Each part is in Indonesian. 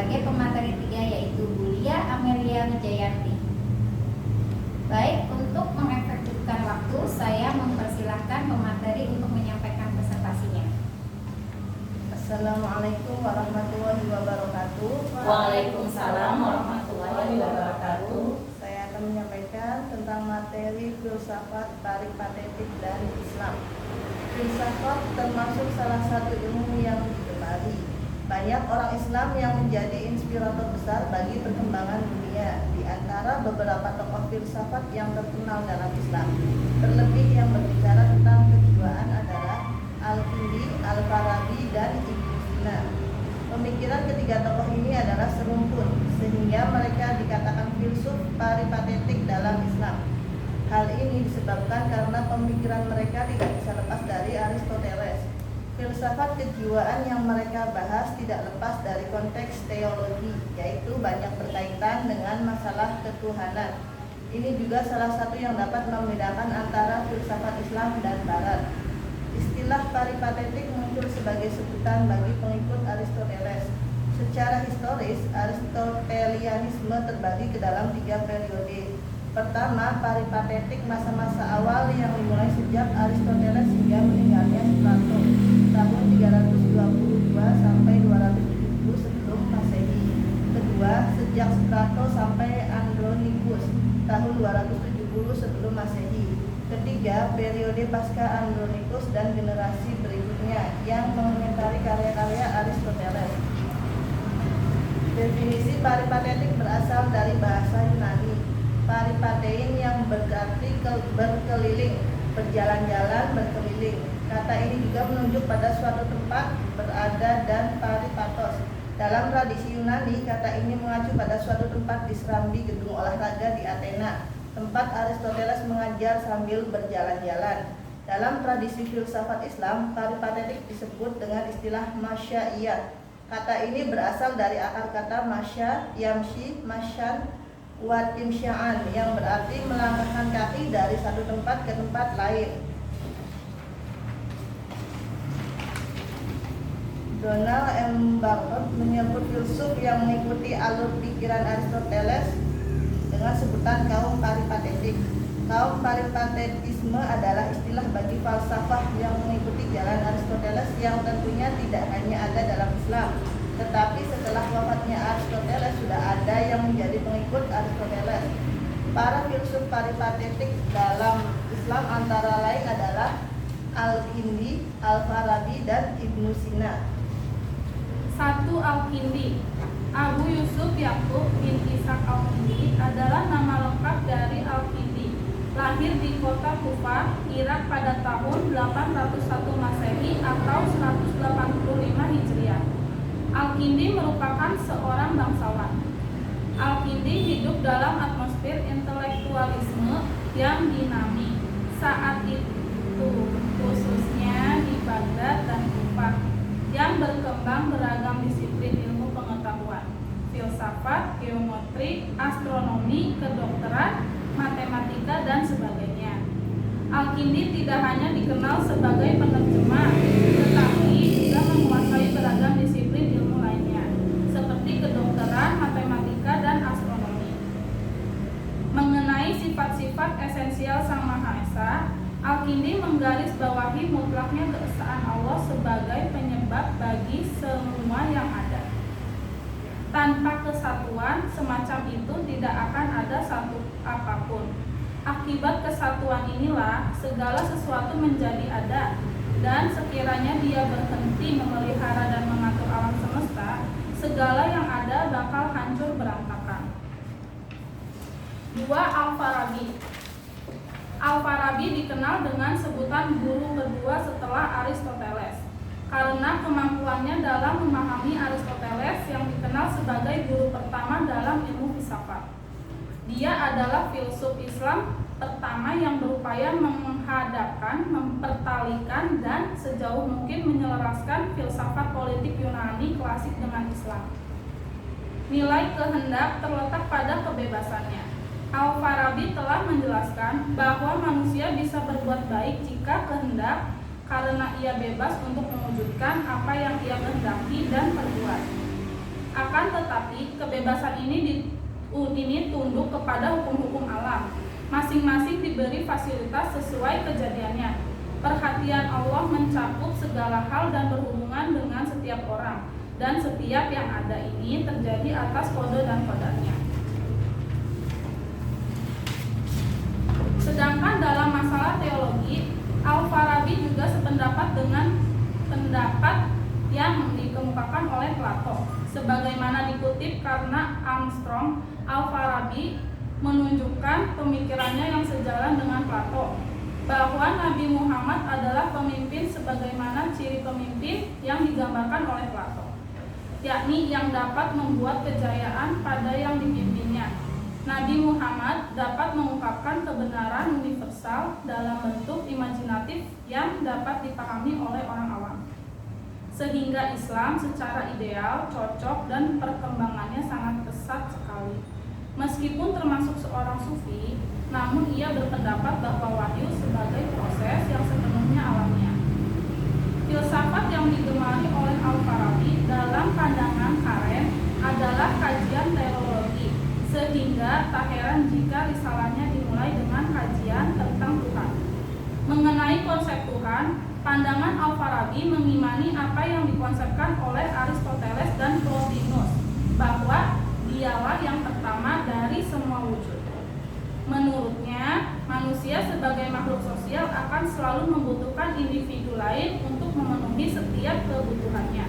sebagai pemateri 3 yaitu Bulia Amelia Wijayanti. Baik, untuk mengefektifkan waktu, saya mempersilahkan pemateri untuk menyampaikan presentasinya. Assalamualaikum warahmatullahi wabarakatuh. Waalaikumsalam warahmatullahi wabarakatuh. Saya akan menyampaikan tentang materi filsafat paripatetik dari Islam. Filsafat termasuk salah satu ilmu yang digemari. Banyak orang Islam yang menjadi inspirator besar bagi perkembangan dunia. Di antara beberapa tokoh filsafat yang terkenal dalam Islam, terlebih yang berbicara tentang kejiwaan adalah Al-Kindi, Al-Farabi, dan Ibnu Sina. Pemikiran ketiga tokoh ini adalah serumpun, sehingga mereka dikatakan filsuf paripatetik dalam Islam. Hal ini disebabkan karena pemikiran mereka tidak bisa lepas dari Aristoteles. Filsafat kejiwaan yang mereka bahas tidak lepas dari konteks teologi, yaitu banyak berkaitan dengan masalah ketuhanan. Ini juga salah satu yang dapat membedakan antara filsafat Islam dan Barat. Istilah paripatetik muncul sebagai sebutan bagi pengikut Aristoteles. Secara historis, Aristotelianisme terbagi ke dalam 3 periode. Pertama, paripatetik masa-masa awal yang dimulai sejak Aristoteles hingga meninggalnya Plato tahun 322 sampai 270 sebelum Masehi. Kedua, sejak Plato sampai Andronicus tahun 270 sebelum Masehi. Ketiga, periode pasca Andronicus dan generasi berikutnya yang mengomentari karya-karya Aristoteles. Definisi paripatetik berasal dari bahasa Yunani paripatein yang berarti berkeliling, berjalan-jalan, berkeliling. Kata ini juga menunjuk pada suatu tempat berada dan paripatos. Dalam tradisi Yunani, kata ini mengacu pada suatu tempat di serambi gedung olahraga di Athena, tempat Aristoteles mengajar sambil berjalan-jalan. Dalam tradisi filsafat Islam, paripatetik disebut dengan istilah masyaiyah. Kata ini berasal dari akar kata masya, yamshi, masyan, wa timsya'an yang berarti melangkahkan kaki dari satu tempat ke tempat lain. Donald M. Barnett menyebut filsuf yang mengikuti alur pikiran Aristoteles dengan sebutan kaum paripatetik. Kaum paripatetisme adalah istilah bagi falsafah yang mengikuti jalan Aristoteles yang tentunya tidak hanya ada dalam Islam, tetapi setelah wafatnya Aristoteles sudah ada yang menjadi pengikut Aristoteles. Para filsuf paripatetik dalam Islam antara lain adalah Al-Kindi, Al-Farabi, dan Ibnu Sina. 1. Al-Kindi. Abu Yusuf Yakub bin Ishaq Al-Kindi adalah nama lengkap dari Al-Kindi. Lahir di kota Kufah, Irak pada tahun 801 Masehi atau 185 Hijriah. Al-Kindi merupakan seorang bangsawan. Al-Kindi hidup dalam atmosfer intelektualisme yang dinamis saat itu, khususnya di Baghdad dan Kufah, yang berkembang beragam disiplin ilmu pengetahuan, filsafat, geometri, astronomi, kedokteran, matematika, dan sebagainya. Al-Kindi tidak hanya dikenal sebagai penerjemah, tetapi juga menguasai beragam disiplin ilmu lainnya, seperti kedokteran, matematika, dan astronomi. Mengenai sifat-sifat esensial Sang Maha Esa, Al-Kindi menggarisbawahi mutlaknya keesaan Allah sebagai penyebab bagi semua yang ada. Tanpa kesatuan semacam itu tidak akan ada satu apapun. Akibat kesatuan inilah segala sesuatu menjadi ada, dan sekiranya Dia berhenti memelihara dan mengatur alam semesta, segala yang ada bakal hancur berantakan. 2. Al-Farabi. Al-Farabi dikenal dengan sebutan guru kedua setelah Aristoteles karena kemampuannya dalam memahami Aristoteles yang dikenal sebagai guru pertama dalam ilmu filsafat. Dia adalah filsuf Islam pertama yang berupaya menghadapkan, mempertalikan, dan sejauh mungkin menyelaraskan filsafat politik Yunani klasik dengan Islam. Nilai kehendak terletak pada kebebasannya. Al-Farabi telah menjelaskan bahwa manusia bisa berbuat baik jika kehendak, karena ia bebas untuk mewujudkan apa yang ia kehendaki dan perbuat. Akan tetapi kebebasan ini tunduk kepada hukum-hukum alam. Masing-masing diberi fasilitas sesuai kejadiannya. Perhatian Allah mencakup segala hal dan berhubungan dengan setiap orang, dan setiap yang ada ini terjadi atas kode dan kodanya. Sedangkan dalam masalah teologi, Al-Farabi juga sependapat dengan pendapat yang dikemukakan oleh Plato. Sebagaimana dikutip karena Armstrong, Al-Farabi menunjukkan pemikirannya yang sejalan dengan Plato, bahwa Nabi Muhammad adalah pemimpin sebagaimana ciri pemimpin yang digambarkan oleh Plato, yakni yang dapat membuat kejayaan pada yang dipimpinnya. Nabi Muhammad dapat mengungkapkan kebenaran universal dalam bentuk imajinatif yang dapat dipahami oleh orang awam, sehingga Islam secara ideal, cocok, dan perkembangannya sangat pesat sekali. Meskipun termasuk seorang sufi, namun ia berpendapat bahwa wahyu sebagai proses yang sepenuhnya alamiah. Filsafat yang digemari oleh Al-Farabi dalam pandangan Karen adalah kajian teologi, sehingga tak heran jika risalahnya dimulai dengan kajian tentang Tuhan. Mengenai konsep Tuhan, pandangan Al-Farabi mengimani apa yang dikonsepkan oleh Aristoteles dan Plotinus, bahwa dialah yang pertama dari semua wujud. Menurutnya, manusia sebagai makhluk sosial akan selalu membutuhkan individu lain untuk memenuhi setiap kebutuhannya.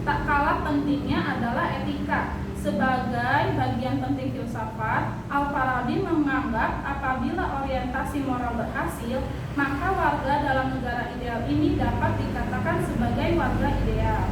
Tak kalah pentingnya adalah etika. Sebagai bagian penting filsafat, Al-Farabi menganggap apabila orientasi moral berhasil, maka warga dalam negara ideal ini dapat dikatakan sebagai warga ideal.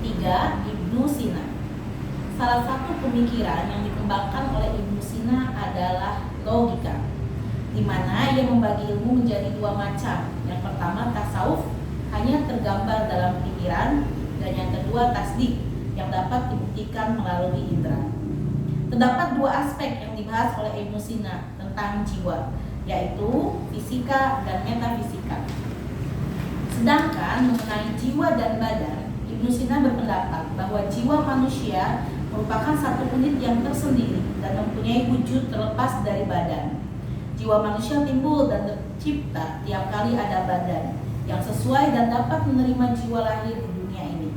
3. Ibnu Sina. Salah satu pemikiran yang dikembangkan oleh Ibnu Sina adalah logika, di mana ia membagi ilmu menjadi dua macam. Yang pertama tasawuf, hanya tergambar dalam pikiran, dan yang kedua tasdik, yang dapat dibuktikan melalui indera. Terdapat dua aspek yang dibahas oleh Ibnu Sina tentang jiwa, yaitu fisika dan metafisika. Sedangkan mengenai jiwa dan badan, Ibnu Sina berpendapat bahwa jiwa manusia merupakan satu unit yang tersendiri dan mempunyai wujud terlepas dari badan. Jiwa manusia timbul dan tercipta tiap kali ada badan yang sesuai dan dapat menerima jiwa lahir di dunia ini.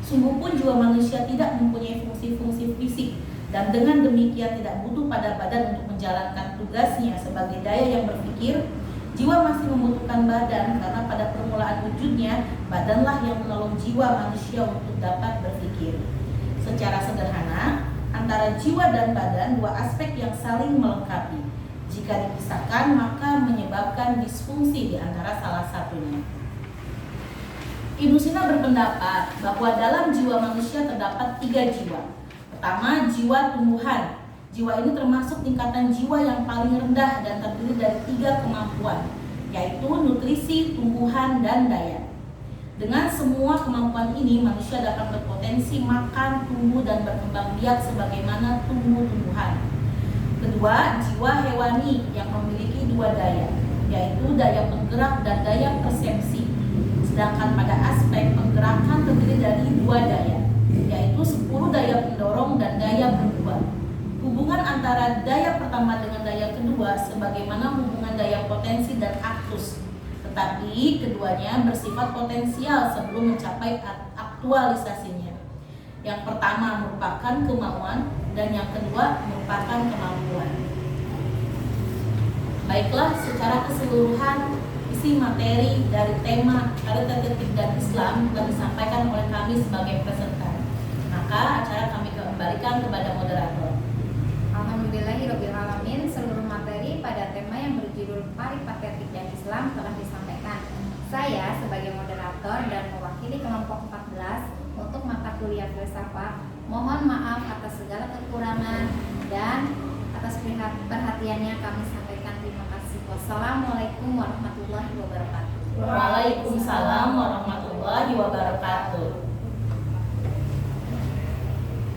Sungguh pun jiwa manusia tidak mempunyai fungsi-fungsi fisik, dan dengan demikian tidak butuh pada badan untuk menjalankan tugasnya sebagai daya yang berpikir. Jiwa masih membutuhkan badan karena pada permulaan wujudnya, badanlah yang menolong jiwa manusia untuk dapat berpikir. Secara sederhana, antara jiwa dan badan dua aspek yang saling melengkapi. Jika dipisahkan, maka menyebabkan disfungsi di antara salah satunya. Ibnu Sina berpendapat bahwa dalam jiwa manusia terdapat 3 jiwa. Pertama, jiwa tumbuhan. Jiwa ini termasuk tingkatan jiwa yang paling rendah dan terdiri dari 3 kemampuan, yaitu nutrisi, tumbuhan, dan daya. Dengan semua kemampuan ini, manusia dapat berpotensi makan, tumbuh, dan berkembang biak sebagaimana tumbuh-tumbuhan. Kedua, jiwa hewani yang memiliki 2 daya, yaitu daya penggerak dan daya persepsi. Sedangkan pada aspek penggerakan terdiri dari 2 daya, yaitu 10 daya pendorong dan daya berbuat. Hubungan antara daya pertama dengan daya kedua sebagaimana hubungan daya potensi dan aktus, tetapi keduanya bersifat potensial sebelum mencapai aktualisasinya. Yang pertama merupakan kemauan dan yang kedua merupakan kemampuan. Baiklah, secara keseluruhan isi materi dari tema Karitatif dan Islam telah disampaikan oleh kami sebagai peserta. Maka acara kami kembalikan kepada moderator. Alhamdulillahirrabbilalamin, seluruh materi pada tema yang berjudul Paritatif dan Islam telah disampaikan. Saya sebagai moderator dan mewakili kelompok 14 untuk mata kuliah filsafat, mohon maaf atas segala kekurangan dan atas perhatiannya kami sampaikan terima kasih. Wassalamualaikum warahmatullahi wabarakatuh. Waalaikumsalam warahmatullahi wabarakatuh.